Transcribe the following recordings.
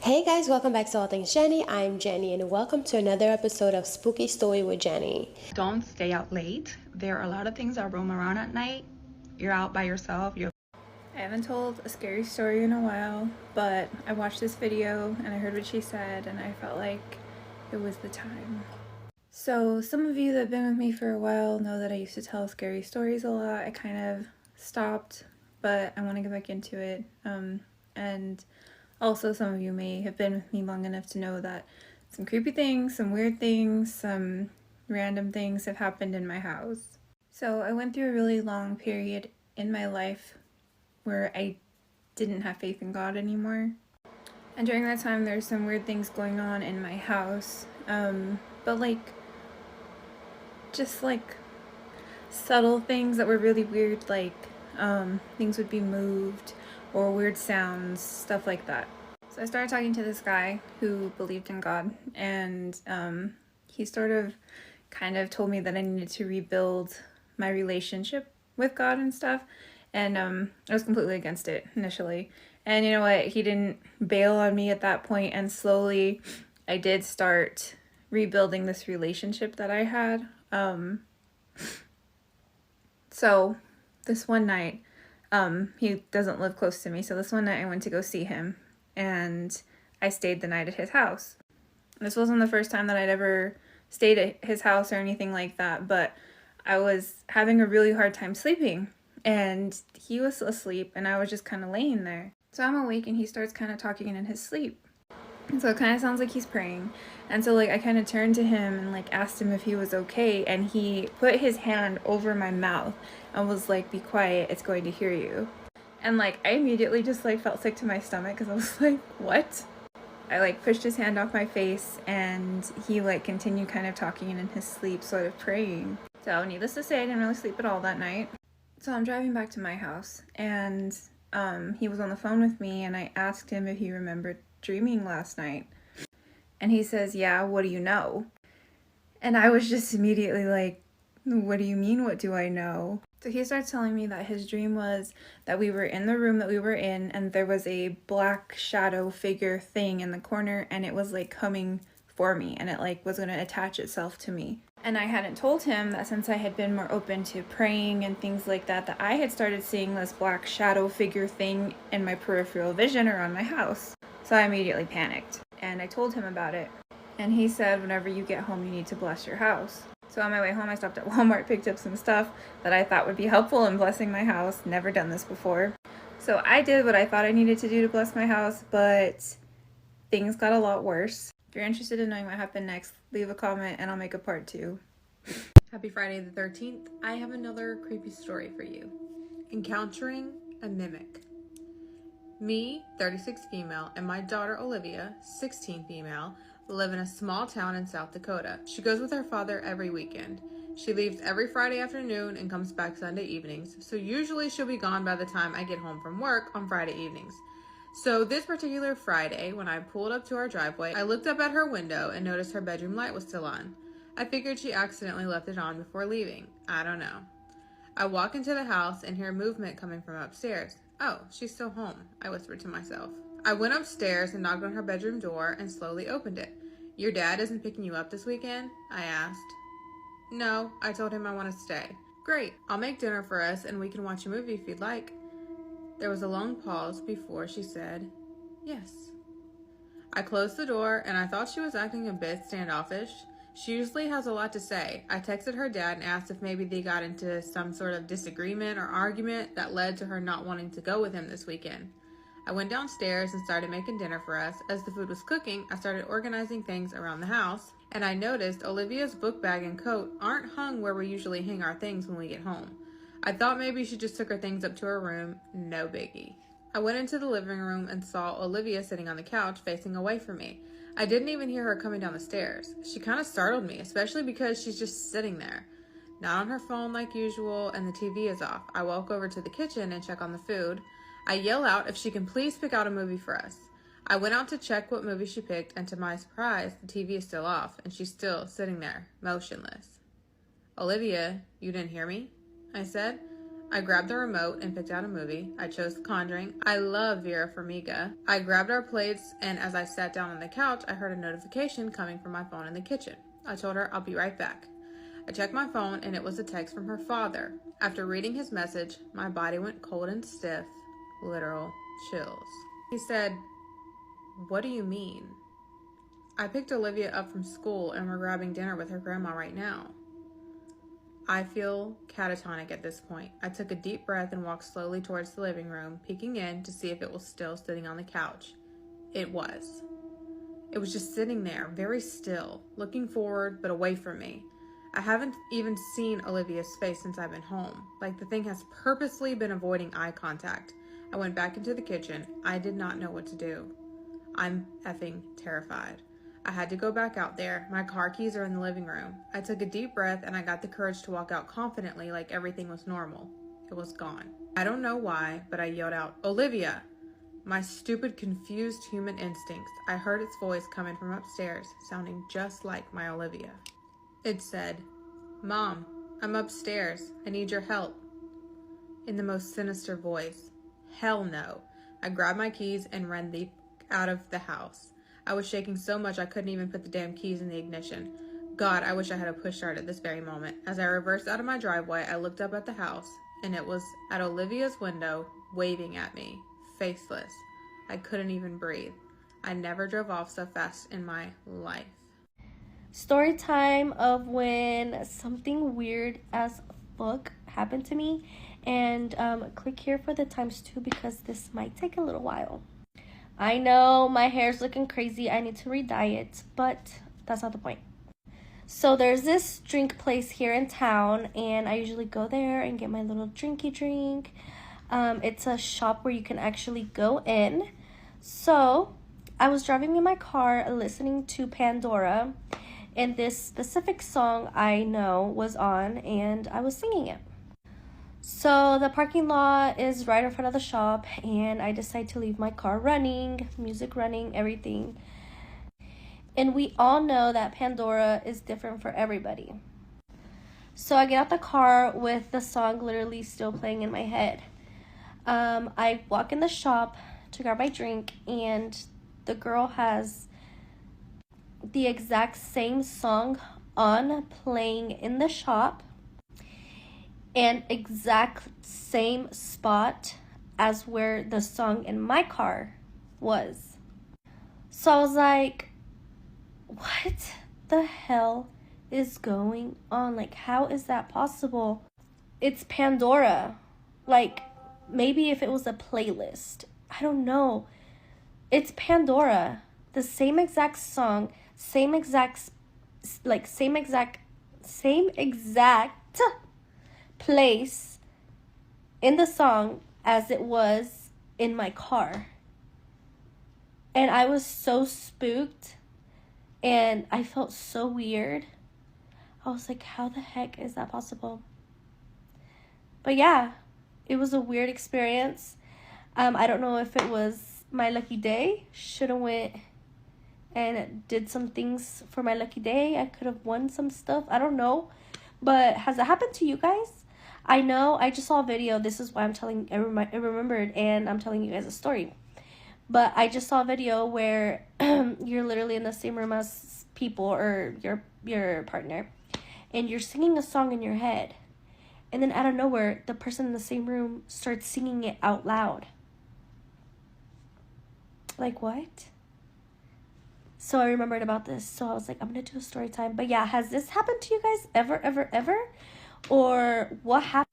Hey guys, welcome back to All Things Jenny. I'm Jenny and welcome to another episode of Spooky Story with Jenny. Don't stay out late. There are a lot of things that roam around at night. You're out by yourself. I haven't told a scary story in a while, but I watched this video and I heard what she said and I felt like it was the time. So some of you that have been with me for a while know that I used to tell scary stories a lot. I kind of stopped, but I want to get back into it. And also some of you may have been with me long enough to know that some creepy things, some weird things, some random things have happened in my house. So I went through a really long period in my life where I didn't have faith in God anymore. And during that time, there's some weird things going on in my house. But just subtle things that were really weird, things would be moved or weird sounds, stuff like that. So I started talking to this guy who believed in God, and he kind of told me that I needed to rebuild my relationship with God and stuff. And I was completely against it initially. And you know what? He didn't bail on me at that point, and slowly I did start rebuilding this relationship that I had. So this one night, he doesn't live close to me, so this one night I went to go see him, and I stayed the night at his house. This wasn't the first time that I'd ever stayed at his house or anything like that, but I was having a really hard time sleeping. And he was asleep, and I was just kind of laying there. So I'm awake, and he starts kind of talking in his sleep. And so it kind of sounds like he's praying. And so I kind of turned to him and asked him if he was okay. And he put his hand over my mouth and was like, "Be quiet, it's going to hear you." And I immediately just felt sick to my stomach because I was like, "What?" I pushed his hand off my face, and he continued kind of talking in his sleep, sort of praying. So needless to say, I didn't really sleep at all that night. So I'm driving back to my house, and he was on the phone with me, and I asked him if he remembered dreaming last night. And he says, "Yeah, what do you know?" And I was just immediately like, "What do you mean, what do I know?" So he starts telling me that his dream was that we were in the room that we were in, and there was a black shadow figure thing in the corner, and it was coming for me, and it was going to attach itself to me. And I hadn't told him that since I had been more open to praying and things like that, that I had started seeing this black shadow figure thing in my peripheral vision around my house. So I immediately panicked, and I told him about it. And he said, "Whenever you get home, you need to bless your house." So on my way home, I stopped at Walmart, picked up some stuff that I thought would be helpful in blessing my house. Never done this before. So I did what I thought I needed to do to bless my house, but things got a lot worse. If you're interested in knowing what happened next, leave a comment and I'll make a part 2. Happy Friday the 13th. I have another creepy story for you. Encountering a mimic. Me, 36 female, and my daughter Olivia, 16 female, live in a small town in South Dakota. She goes with her father every weekend. She leaves every Friday afternoon and comes back Sunday evenings, so usually she'll be gone by the time I get home from work on Friday evenings. So this particular Friday, when I pulled up to our driveway, I looked up at her window and noticed her bedroom light was still on. I figured she accidentally left it on before leaving. I don't know. I walk into the house and hear movement coming from upstairs. "Oh, she's still home," I whispered to myself. I went upstairs and knocked on her bedroom door and slowly opened it. "Your dad isn't picking you up this weekend?" I asked. "No, I told him I want to stay." "Great, I'll make dinner for us and we can watch a movie if you'd like." There was a long pause before she said, "Yes." I closed the door and I thought she was acting a bit standoffish. She usually has a lot to say. I texted her dad and asked if maybe they got into some sort of disagreement or argument that led to her not wanting to go with him this weekend. I went downstairs and started making dinner for us. As the food was cooking, I started organizing things around the house, and I noticed Olivia's book bag and coat aren't hung where we usually hang our things when we get home. I thought maybe she just took her things up to her room. No biggie. I went into the living room and saw Olivia sitting on the couch facing away from me. I didn't even hear her coming down the stairs. She kind of startled me, especially because she's just sitting there, not on her phone like usual, and the TV is off. I walk over to the kitchen and check on the food. I yell out if she can please pick out a movie for us. I went out to check what movie she picked, and to my surprise, the TV is still off, and she's still sitting there, motionless. "Olivia, you didn't hear me?" I said. I grabbed the remote and picked out a movie. I chose The Conjuring. I love Vera Farmiga. I grabbed our plates, and as I sat down on the couch, I heard a notification coming from my phone in the kitchen. I told her I'll be right back. I checked my phone, and it was a text from her father. After reading his message, my body went cold and stiff. Literal chills. He said, "What do you mean?" "I picked Olivia up from school, and we're grabbing dinner with her grandma right now." I feel catatonic at this point. I took a deep breath and walked slowly towards the living room, peeking in to see if it was still sitting on the couch. It was. It was just sitting there, very still, looking forward but away from me. I haven't even seen Olivia's face since I've been home. Like the thing has purposely been avoiding eye contact. I went back into the kitchen. I did not know what to do. I'm effing terrified. I had to go back out there. My car keys are in the living room. I took a deep breath and I got the courage to walk out confidently like everything was normal. It was gone. I don't know why, but I yelled out, "Olivia!" My stupid, confused human instincts. I heard its voice coming from upstairs, sounding just like my Olivia. It said, "Mom, I'm upstairs. I need your help." In the most sinister voice. Hell no. I grabbed my keys and ran out of the house. I was shaking so much I couldn't even put the damn keys in the ignition. God, I wish I had a push start at this very moment. As I reversed out of my driveway, I looked up at the house, and it was at Olivia's window, waving at me, faceless. I couldn't even breathe. I never drove off so fast in my life. Story time of when something weird as fuck happened to me. And click here for the ×2 because this might take a little while. I know my hair's looking crazy. I need to re-dye it, but that's not the point. So there's this drink place here in town, and I usually go there and get my little drinky drink. It's a shop where you can actually go in. So I was driving in my car listening to Pandora, and this specific song I know was on, and I was singing it. So the parking lot is right in front of the shop, and I decide to leave my car running, music running, everything. And we all know that Pandora is different for everybody. So I get out the car with the song literally still playing in my head. I walk in the shop to grab my drink, and the girl has the exact same song on playing in the shop and exact same spot as where the song in my car was. So I was like, what the hell is going on? Like, how is that possible? It's Pandora. Like, maybe if it was a playlist. I don't know. It's Pandora. The same exact song, same exact place in the song as it was in my car. And I was so spooked and I felt so weird. I was like, how the heck is that possible? But yeah, it was a weird experience. I don't know if it was my lucky day. Should have went and did some things for my lucky day. I could have won some stuff. I don't know. But has it happened to you guys? I know I just saw a video. This is why I remembered, and I'm telling you guys a story. But I just saw a video where you're literally in the same room as people or your partner, and you're singing a song in your head. And then out of nowhere, the person in the same room starts singing it out loud. Like, what? So I remembered about this. So I was like, I'm going to do a story time. But yeah, has this happened to you guys ever? Or what happened?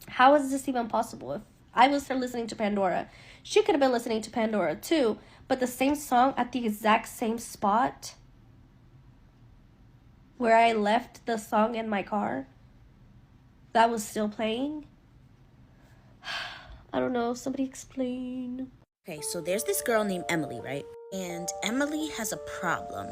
How is this even possible? If I was listening to Pandora, she could have been listening to Pandora too. But the same song at the exact same spot where I left the song in my car, that was still playing. I don't know. Somebody explain. Okay, so there's this girl named Emily, right? And Emily has a problem.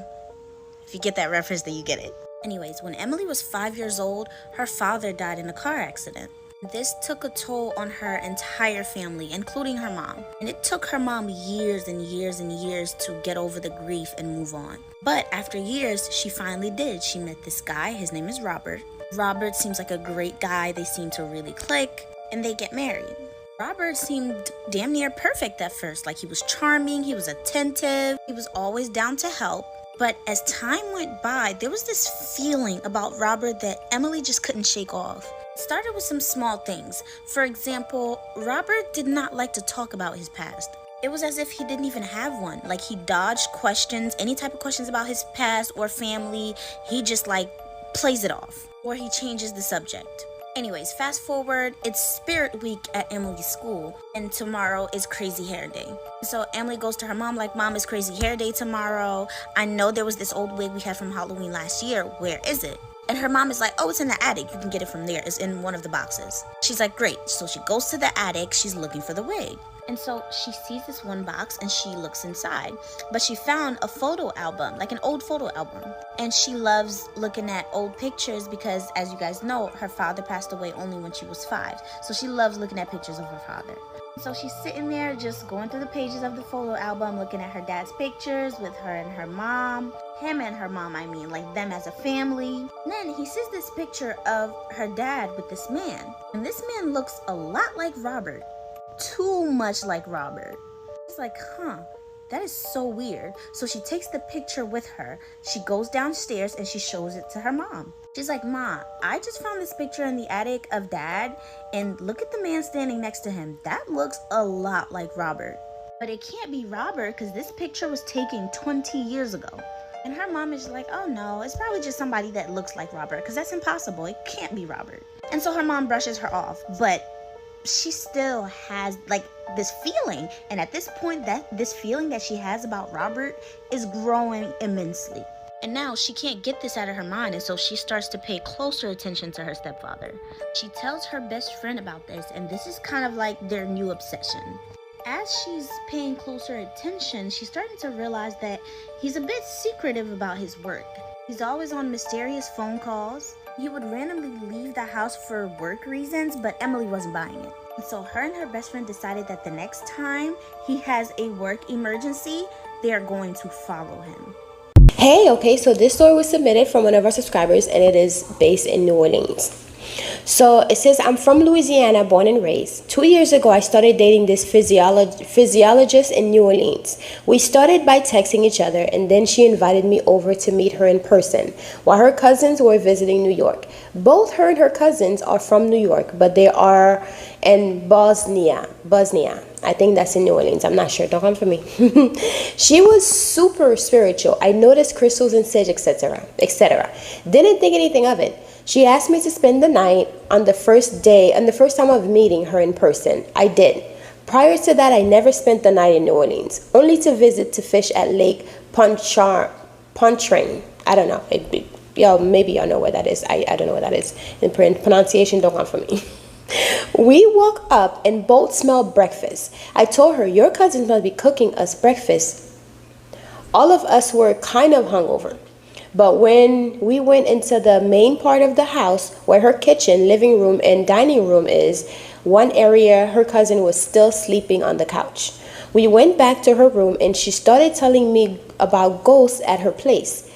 If you get that reference, then you get it. Anyways, when Emily was 5 years old, her father died in a car accident. This took a toll on her entire family, including her mom. And it took her mom years and years and years to get over the grief and move on. But after years, she finally did. She met this guy. His name is Robert. Robert seems like a great guy. They seem to really click. and they get married. Robert seemed damn near perfect at first. Like, he was charming, he was attentive, he was always down to help. But as time went by, there was this feeling about Robert that Emily just couldn't shake off. It started with some small things. For example, Robert did not like to talk about his past. It was as if he didn't even have one. Like, he dodged questions, any type of questions about his past or family. He just plays it off, or he changes the subject. Anyways, fast forward, it's Spirit Week at Emily's school, and tomorrow is Crazy Hair Day. So Emily goes to her mom like, Mom, it's Crazy Hair Day tomorrow. I know there was this old wig we had from Halloween last year. Where is it? And her mom is like, oh, it's in the attic. You can get it from there. It's in one of the boxes. She's like, great. So she goes to the attic. She's looking for the wig. And so she sees this one box and she looks inside. But she found a photo album, like an old photo album. And she loves looking at old pictures because, as you guys know, her father passed away only when she was 5. So she loves looking at pictures of her father. So she's sitting there just going through the pages of the photo album, looking at her dad's pictures with her and her mom. Him and her mom, I mean, like them as a family. Then he sees this picture of her dad with this man. And this man looks a lot like Robert. Too much like Robert. He's like, that is so weird. So she takes the picture with her. She goes downstairs and she shows it to her mom. She's like, Ma, I just found this picture in the attic of Dad, and look at the man standing next to him. That looks a lot like Robert. But it can't be Robert because this picture was taken 20 years ago. And her mom is like, oh no, it's probably just somebody that looks like Robert because that's impossible. It can't be Robert. And so her mom brushes her off, but she still has this feeling. And at this point, this feeling that she has about Robert is growing immensely. And now she can't get this out of her mind, and so she starts to pay closer attention to her stepfather. She tells her best friend about this, and this is kind of like their new obsession. As she's paying closer attention, she's starting to realize that he's a bit secretive about his work. He's always on mysterious phone calls. He would randomly leave the house for work reasons, but Emily wasn't buying it. And so her and her best friend decided that the next time he has a work emergency, they are going to follow him. Hey, okay, so this story was submitted from one of our subscribers and it is based in New Orleans. So it says, I'm from Louisiana, born and raised. 2 years ago, I started dating this physiologist in New Orleans. We started by texting each other, and then she invited me over to meet her in person while her cousins were visiting New York. Both her and her cousins are from New York, but they are in Bosnia. I think that's in New Orleans. I'm not sure. Don't come for me. She was super spiritual. I noticed crystals and sage, etc., etc. Didn't think anything of it. She asked me to spend the night on the first time of meeting her in person. I did. Prior to that, I never spent the night in New Orleans, only to visit to fish at Lake Pontchartrain. I don't know. Maybe y'all know where that is. I don't know where that is. In pronunciation, don't come for me. We woke up and both smelled breakfast. I told her, your cousins must be cooking us breakfast. All of us were kind of hungover. But when we went into the main part of the house, where her kitchen, living room, and dining room is, one area, her cousin was still sleeping on the couch. We went back to her room and she started telling me about ghosts at her place,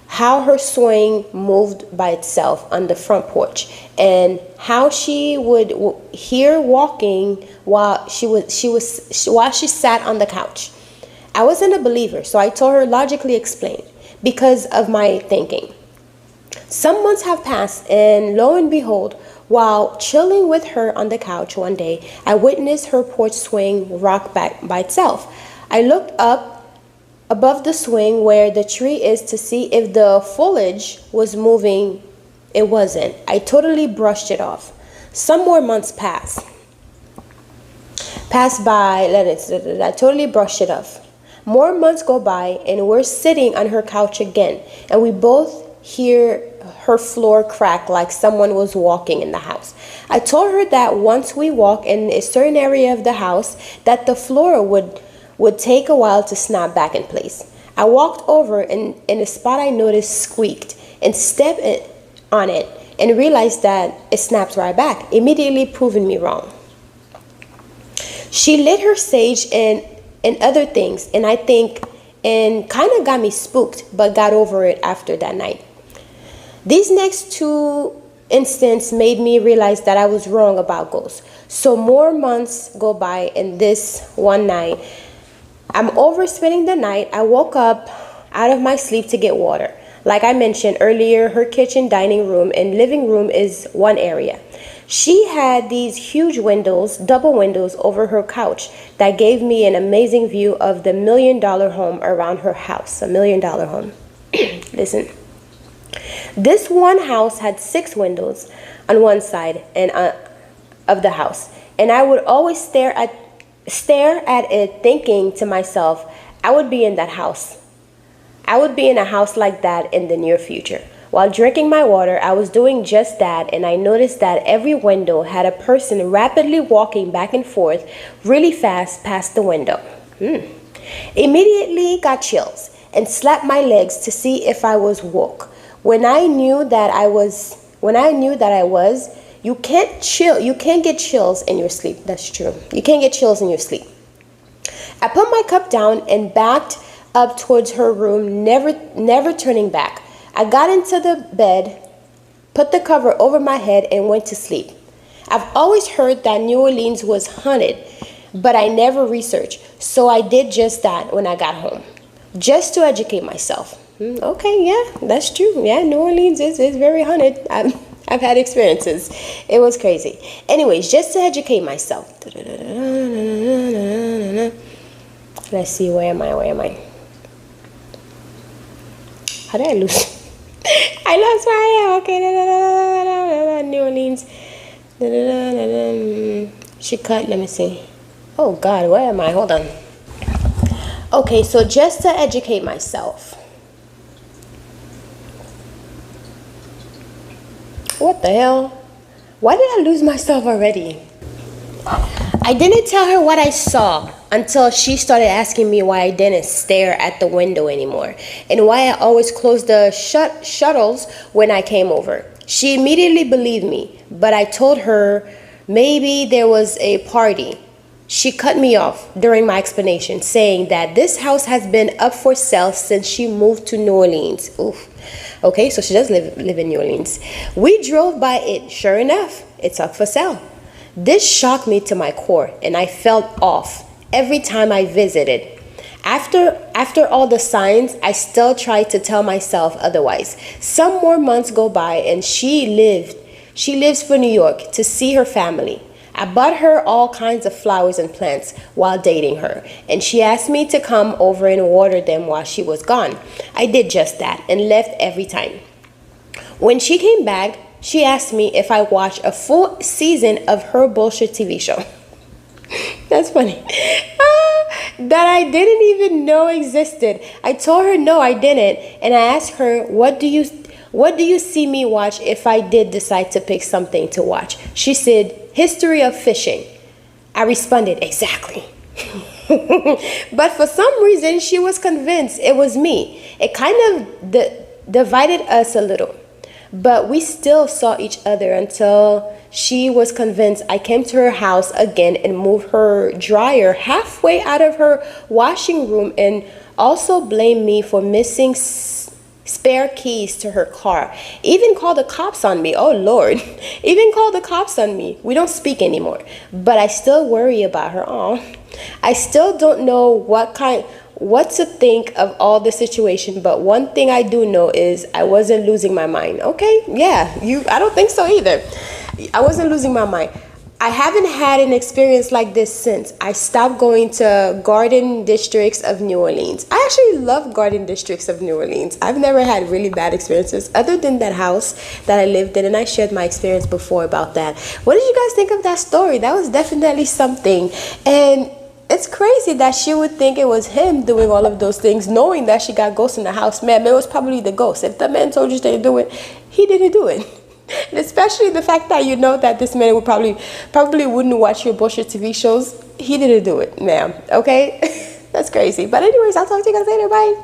how her swing moved by itself on the front porch, and how she would hear walking while she sat on the couch. I wasn't a believer, so I told her logically explained. Because of my thinking. Some months have passed, and lo and behold, while chilling with her on the couch one day, I witnessed her porch swing rock back by itself. I looked up above the swing where the tree is to see if the foliage was moving. It wasn't. I totally brushed it off. Some more months passed by. I totally brushed it off. More months go by and we're sitting on her couch again, and we both hear her floor crack like someone was walking in the house. I told her that once we walk in a certain area of the house, that the floor would take a while to snap back in place. I walked over and in a spot I noticed squeaked and stepped on it and realized that it snapped right back, immediately proving me wrong. She lit her sage and other things, and I think, and kind of got me spooked, but got over it after that night. These next 2 instance made me realize that I was wrong about ghosts. So more months go by, and this one night, I'm over spending the night. I woke up out of my sleep to get water. Like I mentioned earlier, her kitchen, dining room, and living room is one area. She had these huge windows, double windows over her couch that gave me an amazing view of the $1 million home around her house. $1 million home. Listen. This one house had 6 windows on one side and of the house, and I would always stare at it, thinking to myself, I would be in that house. I would be in a house like that in the near future. While drinking my water, I was doing just that, and I noticed that every window had a person rapidly walking back and forth really fast past the window. Immediately got chills and slapped my legs to see if I was woke. When I knew that I was, you can't get chills in your sleep. That's true. You can't get chills in your sleep. I put my cup down and backed up towards her room, never turning back. I got into the bed, put the cover over my head, and went to sleep. I've always heard that New Orleans was haunted, but I never researched, so I did just that when I got home, just to educate myself. Okay, yeah, that's true. Yeah, New Orleans is very haunted. I've had experiences. It was crazy. Anyways, just to educate myself. Let's see, where am I? How did I lose? I lost where I am. Okay, New Orleans. She cut, let me see. Oh God, where am I? Hold on. Okay, so just to educate myself. What the hell? Why did I lose myself already? I didn't tell her what I saw until she started asking me why I didn't stare at the window anymore and why I always closed the shutters when I came over. She immediately believed me, but I told her maybe there was a party. She cut me off during my explanation, saying that this house has been up for sale since she moved to New Orleans. Oof. Okay, so she does live in New Orleans. We drove by it. Sure enough, it's up for sale. This shocked me to my core, and I felt off every time I visited. After all the signs, I still tried to tell myself otherwise. Some more months go by, and she lives for New York to see her family. I bought her all kinds of flowers and plants while dating her, and she asked me to come over and water them while she was gone. I did just that and left every time. When she came back, she asked me if I watched a full season of her bullshit TV show. That's funny. That I didn't even know existed. I told her no, I didn't, and I asked her, what do you see me watch if I did decide to pick something to watch? She said, History of Fishing. I responded, exactly. But for some reason, she was convinced it was me. It kind of divided us a little. But we still saw each other until she was convinced I came to her house again and moved her dryer halfway out of her washing room, and also blamed me for missing spare keys to her car. Even called the cops on me. Oh Lord. Even called the cops on me. We don't speak anymore, but I still worry about her. I still don't know what to think of all the situation, but one thing I do know is I wasn't losing my mind. Okay, yeah, I don't think so either. I wasn't losing my mind. I haven't had an experience like this since I stopped going to garden districts of New Orleans. I actually love garden districts of New Orleans. I've never had really bad experiences other than that house that I lived in, and I shared my experience before about that. What did you guys think of that story? That was definitely something. And it's crazy that she would think it was him doing all of those things, knowing that she got ghosts in the house. Man, it was probably the ghost. If the man told you to do it, he didn't do it. And especially the fact that you know that this man would probably wouldn't watch your bullshit TV shows. He didn't do it, ma'am. Okay? That's crazy. But anyways, I'll talk to you guys later. Bye.